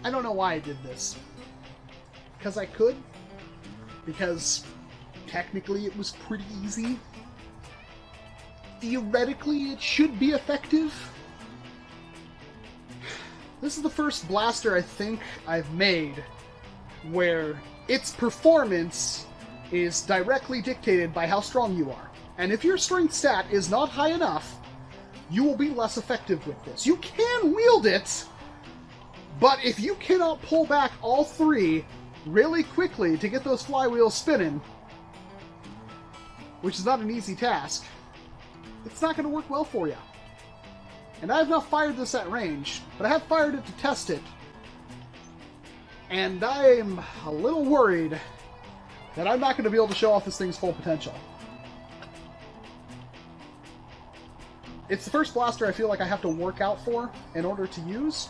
I don't know why I did this. Because I could. Because technically it was pretty easy. Theoretically it should be effective. This is the first blaster I think I've made where its performance is directly dictated by how strong you are. And if your strength stat is not high enough, you will be less effective with this. You can wield it, but if you cannot pull back all three really quickly to get those flywheels spinning, which is not an easy task, it's not going to work well for you. And I have not fired this at range, but I have fired it to test it. And I'm a little worried that I'm not going to be able to show off this thing's full potential. It's the first blaster I feel like I have to work out for in order to use.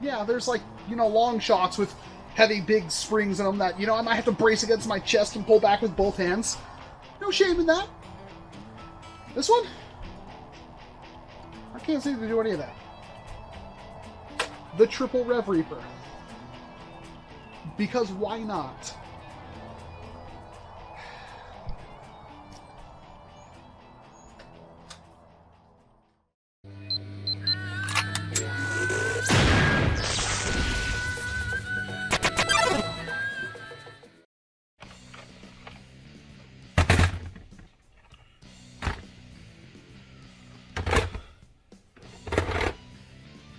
Yeah, there's like, you know, long shots with heavy big springs in them that, you know, I might have to brace against my chest and pull back with both hands. No shame in that. This one? I can't seem to do any of that. The triple Revreaper. Because why not?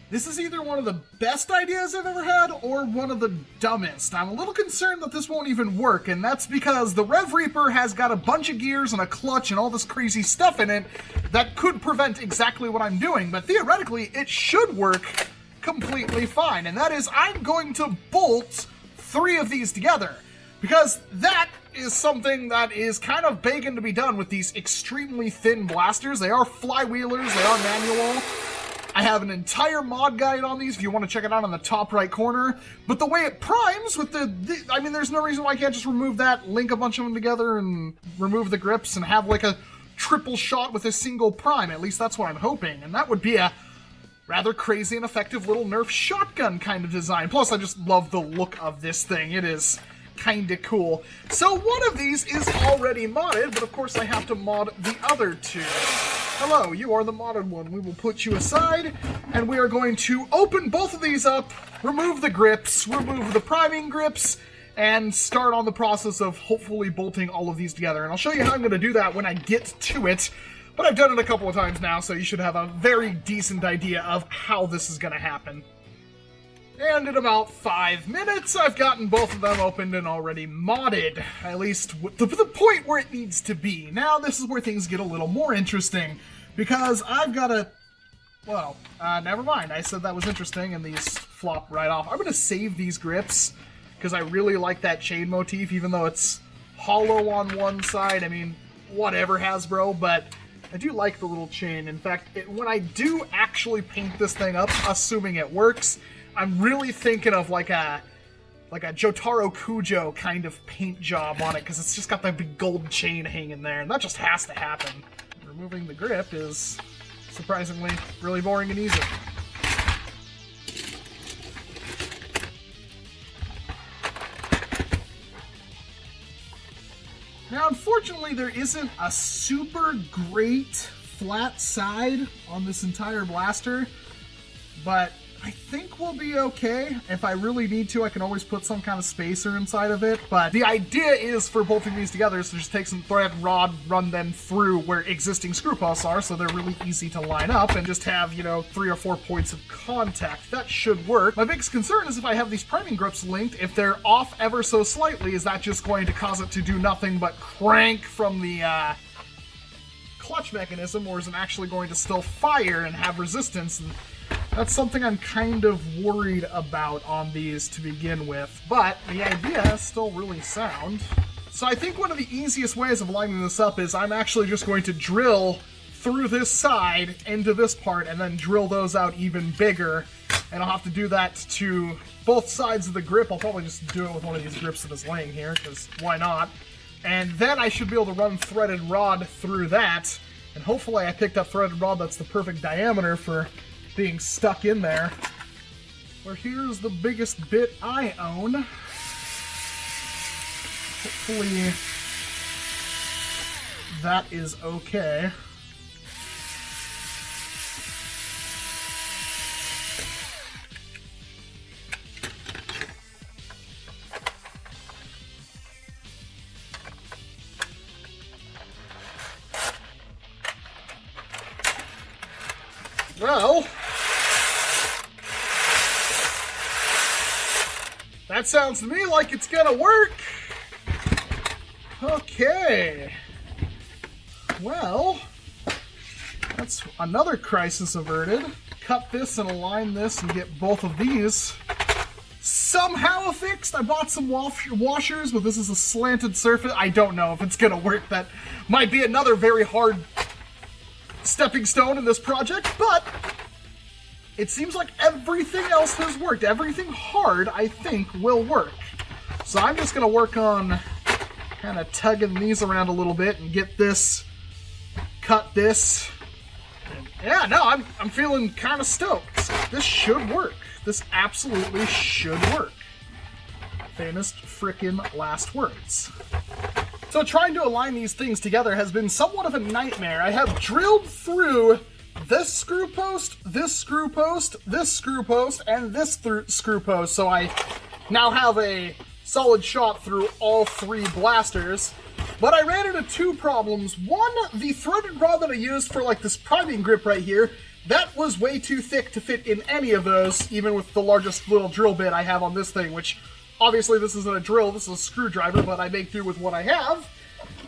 This is either one of the best ideas I've ever had, or one of the dumbest. I'm a little concerned that this won't even work, and that's because the Revreaper has got a bunch of gears and a clutch and all this crazy stuff in it that could prevent exactly what I'm doing, but theoretically it should work completely fine, and that is I'm going to bolt 3 of these together, because that is something that is kind of begging to be done with these extremely thin blasters. They are flywheelers, they are manual. I have an entire mod guide on these if you want to check it out on the top right corner. But the way it primes with I mean, there's no reason why I can't just remove that, link a bunch of them together, and remove the grips and have like a triple shot with a single prime. At least that's what I'm hoping. And that would be a rather crazy and effective little NERF shotgun kind of design. Plus, I just love the look of this thing. It is kind of cool. So one of these is already modded, but of course I have to mod the other 2. Hello, you are the modded one. We will put you aside, and we are going to open both of these up, remove the grips, remove the priming grips, and start on the process of hopefully bolting all of these together. And I'll show you how I'm going to do that when I get to it, but I've done it a couple of times now, so you should have a very decent idea of how this is going to happen. And in about 5 minutes, I've gotten both of them opened and already modded, at least to the point where it needs to be. Now, this is where things get a little more interesting, because I've got a... Well, never mind. I said that was interesting, and these flop right off. I'm going to save these grips, because I really like that chain motif, even though it's hollow on one side. I mean, whatever, Hasbro, but I do like the little chain. In fact, when I do actually paint this thing up, assuming it works, I'm really thinking of like a Jotaro Kujo kind of paint job on it, because it's just got that big gold chain hanging there, and that just has to happen. Removing the grip is surprisingly really boring and easy. Now, unfortunately, there isn't a super great flat side on this entire blaster, but I think we'll be okay. If I really need to, I can always put some kind of spacer inside of it, but the idea is for bolting these together is to just take some thread rod, run them through where existing screw posts are, so they're really easy to line up, and just have, you know, 3 or 4 points of contact. That should work. My biggest concern is if I have these priming grips linked, if they're off ever so slightly, is that just going to cause it to do nothing but crank from the clutch mechanism, or is it actually going to still fire and have resistance? And that's something I'm kind of worried about on these to begin with, but the idea is still really sound. So I think one of the easiest ways of lining this up is I'm actually just going to drill through this side into this part and then drill those out even bigger, and I'll have to do that to both sides of the grip. I'll probably just do it with one of these grips that is laying here, because why not? And then I should be able to run threaded rod through that, and hopefully I picked up threaded rod that's the perfect diameter for being stuck in there. where here's the biggest bit I own. Hopefully that is okay. Well, that sounds to me like it's gonna work. Okay. Well, that's another crisis averted. Cut this and align this and get both of these somehow fixed. I bought some washers, but this is a slanted surface. I don't know if it's gonna work. That might be another very hard stepping stone in this project, but it seems like everything else has worked. Everything hard, I think, will work. So I'm just gonna work on kind of tugging these around a little bit and get this, cut this. And yeah, no, I'm feeling kind of stoked. This should work. This absolutely should work. Famous frickin' last words. So trying to align these things together has been somewhat of a nightmare. I have drilled through this screw post, this screw post, this screw post, and this screw post, so I now have a solid shot through all three blasters. But I ran into two problems. One, the threaded rod that I used for like this priming grip right here, that was way too thick to fit in any of those, even with the largest little drill bit I have on this thing, which obviously this isn't a drill, this is a screwdriver, but I make do with what I have.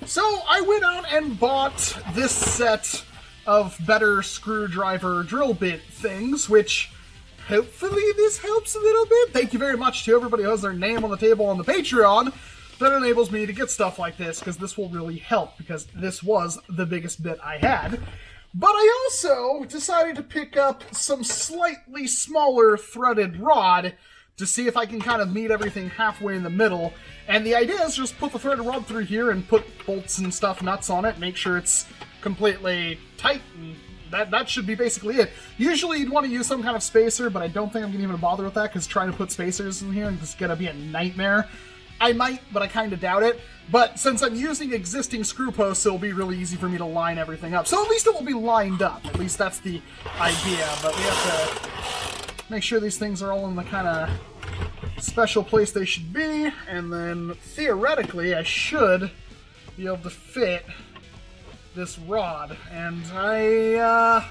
So I went out and bought this set of better screwdriver drill bit things, which hopefully this helps a little bit. Thank you very much to everybody who has their name on the table on the Patreon. That enables me to get stuff like this, because this will really help, because this was the biggest bit I had. But I also decided to pick up some slightly smaller threaded rod to see if I can kind of meet everything halfway in the middle. And the idea is just put the threaded rod through here and put bolts and stuff, nuts on it, make sure it's completely tight, and that should be basically it. Usually you'd want to use some kind of spacer, but I don't think I'm going to even bother with that, because trying to put spacers in here is just going to be a nightmare. I might, but I kind of doubt it. But since I'm using existing screw posts, it'll be really easy for me to line everything up. So at least it will be lined up. At least that's the idea. But we have to make sure these things are all in the kind of special place they should be. And then theoretically, I should be able to fit this rod. And I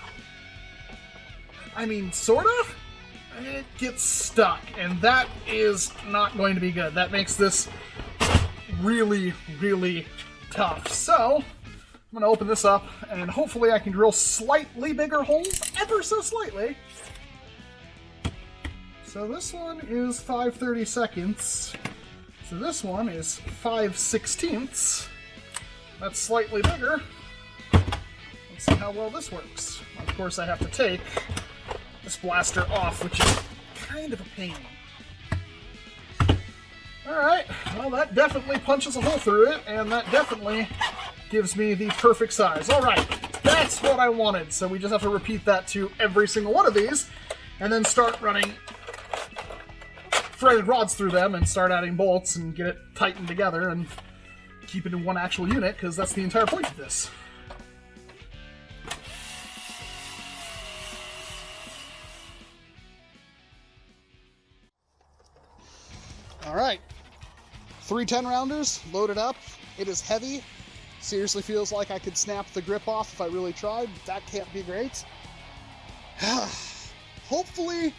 mean, sort of. It gets stuck, and that is not going to be good. That makes this really, really tough. So, I'm going to open this up, and hopefully I can drill slightly bigger holes, ever so slightly. So this one is 5/32. So this one is 5/16. That's slightly bigger. Let's see how well this works. Of course, I have to take this blaster off, which is kind of a pain. Alright, well that definitely punches a hole through it, and that definitely gives me the perfect size. Alright, that's what I wanted, so we just have to repeat that to every single one of these, and then start running threaded rods through them, and start adding bolts, and get it tightened together, and keep it in one actual unit, because that's the entire point of this. Alright, 3 10-rounders loaded up. It is heavy. Seriously feels like I could snap the grip off if I really tried. That can't be great. Hopefully,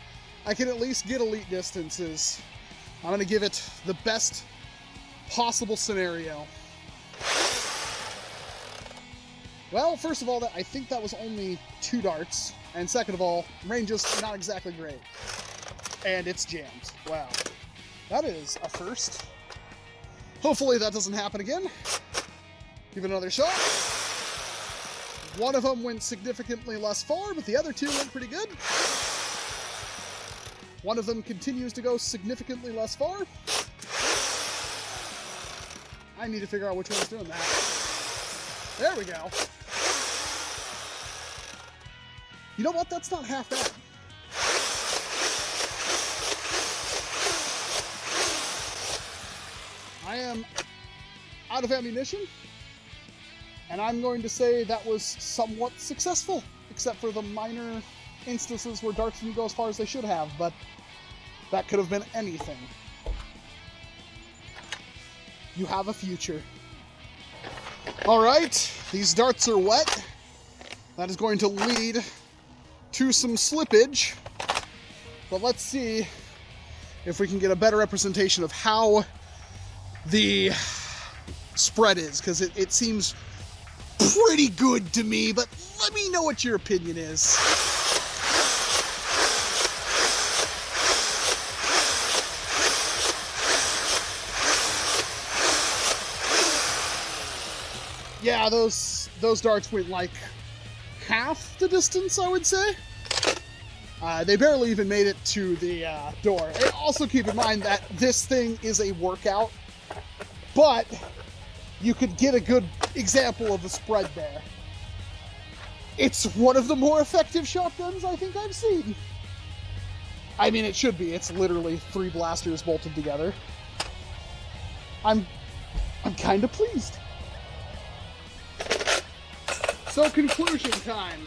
I can at least get elite distances. I'm going to give it the best possible scenario. Well, first of all, I think that was only 2 darts. And second of all, range is not exactly great. And it's jammed. Wow. That is a first. Hopefully that doesn't happen again. Give it another shot. One of them went significantly less far, but the other 2 went pretty good. One of them continues to go significantly less far. I need to figure out which one's doing that. There we go. You know what? That's not half bad. I am out of ammunition, and I'm going to say that was somewhat successful, except for the minor instances where darts didn't go as far as they should have, but that could have been anything. You have a future. Alright, these darts are wet. That is going to lead to some slippage, but let's see if we can get a better representation of how the spread is, because it seems pretty good to me, but let me know what your opinion is. Yeah, those darts went like half the distance, I would say. They barely even made it to the door. And also keep in mind that this thing is a workout, but you could get a good example of the spread there. It's one of the more effective shotguns I think I've seen. I mean, it should be. It's literally 3 blasters bolted together. I'm kind of pleased. So, conclusion time.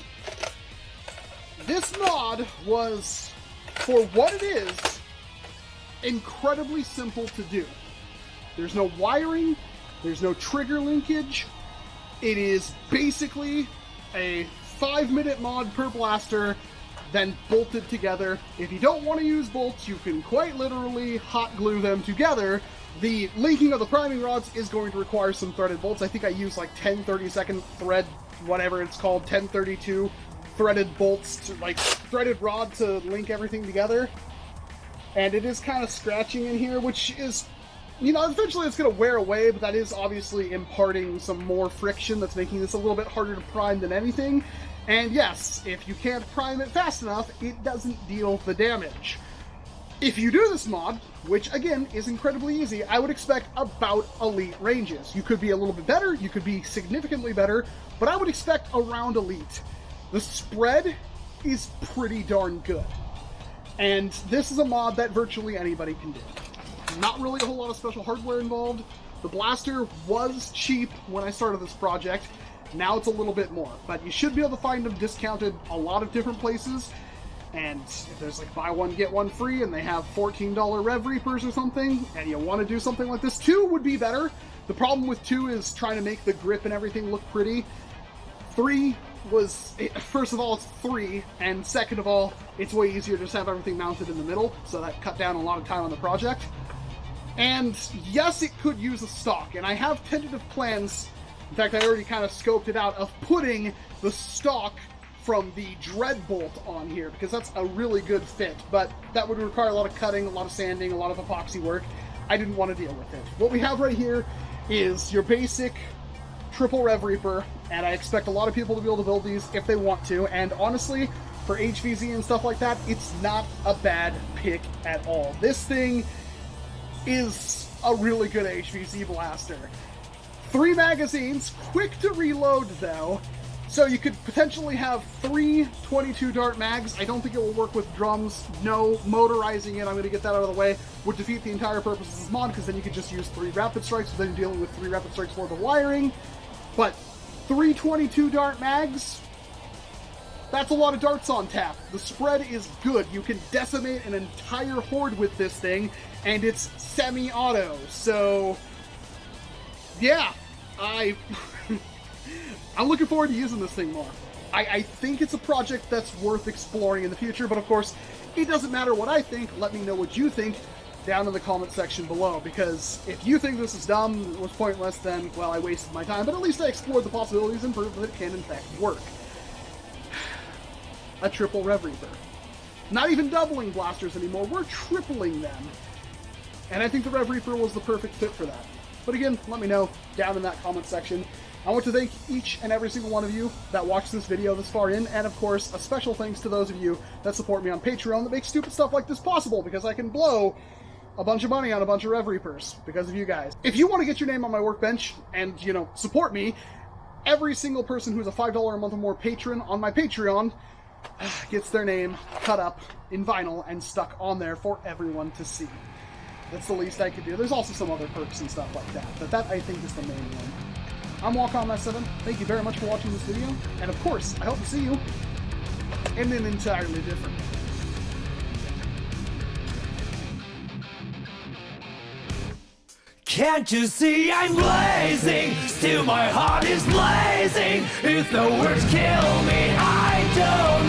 This mod was, for what it is, incredibly simple to do. There's no wiring, there's no trigger linkage. It is basically a 5-minute mod per blaster, then bolted together. If you don't want to use bolts, you can quite literally hot glue them together. The linking of the priming rods is going to require some threaded bolts. I think I use like 10 30-second thread, whatever it's called, 1032 threaded bolts, to, like threaded rod to link everything together. And it is kind of scratching in here, which is, you know, eventually it's going to wear away, but that is obviously imparting some more friction that's making this a little bit harder to prime than anything. And yes, if you can't prime it fast enough, it doesn't deal the damage. If you do this mod, which again is incredibly easy, I would expect about elite ranges. You could be a little bit better, you could be significantly better, but I would expect around elite. The spread is pretty darn good. And this is a mod that virtually anybody can do. Not really a whole lot of special hardware involved. The blaster was cheap when I started this project. Now it's a little bit more, but you should be able to find them discounted a lot of different places. And if there's like buy one, get one free, and they have $14 Revreapers or something, and you want to do something like this, 2 would be better. The problem with 2 is trying to make the grip and everything look pretty. 3 was, first of all, it's 3, and second of all, it's way easier to just have everything mounted in the middle, so that cut down a lot of time on the project. And yes, it could use a stock, and I have tentative plans, in fact, I already kind of scoped it out, of putting the stock from the dread bolt on here, because that's a really good fit, but that would require a lot of cutting, a lot of sanding, a lot of epoxy work. I didn't want to deal with it. What we have right here is your basic triple Revreaper, and I expect a lot of people to be able to build these if they want to, and honestly, for HVZ and stuff like that, it's not a bad pick at all. This thing is a really good HVZ blaster. 3 magazines, quick to reload though, so you could potentially have 3 22 dart mags. I don't think it will work with drums. No, motorizing it, I'm going to get that out of the way, would defeat the entire purpose of this mod, because then you could just use 3 rapid strikes, but then you're dealing with 3 rapid strikes for the wiring. But 3 22 dart mags, that's a lot of darts on tap. The spread is good. You can decimate an entire horde with this thing, and it's semi-auto. So, yeah, I'm looking forward to using this thing more. I think it's a project that's worth exploring in the future, but of course, it doesn't matter what I think. Let me know what you think down in the comment section below, because if you think this is dumb, it was pointless, then, well, I wasted my time, but at least I explored the possibilities and proved that it can, in fact, work. A triple Revreaper. Not even doubling blasters anymore, we're tripling them. And I think the Revreaper was the perfect fit for that. But again, let me know down in that comment section. I want to thank each and every single one of you that watched this video this far in, and of course, a special thanks to those of you that support me on Patreon that make stupid stuff like this possible, because I can blow a bunch of money on a bunch of Revreapers because of you guys. If you want to get your name on my workbench and, you know, support me, every single person who's a $5 a month or more patron on my Patreon gets their name cut up in vinyl and stuck on there for everyone to see. That's the least I could do. There's also some other perks and stuff like that, but that I think is the main one. I'm Walcom S7. Thank you very much for watching this video, and of course, I hope to see you in an entirely different one. Can't you see I'm blazing? Still my heart is blazing. If the words kill me, I don't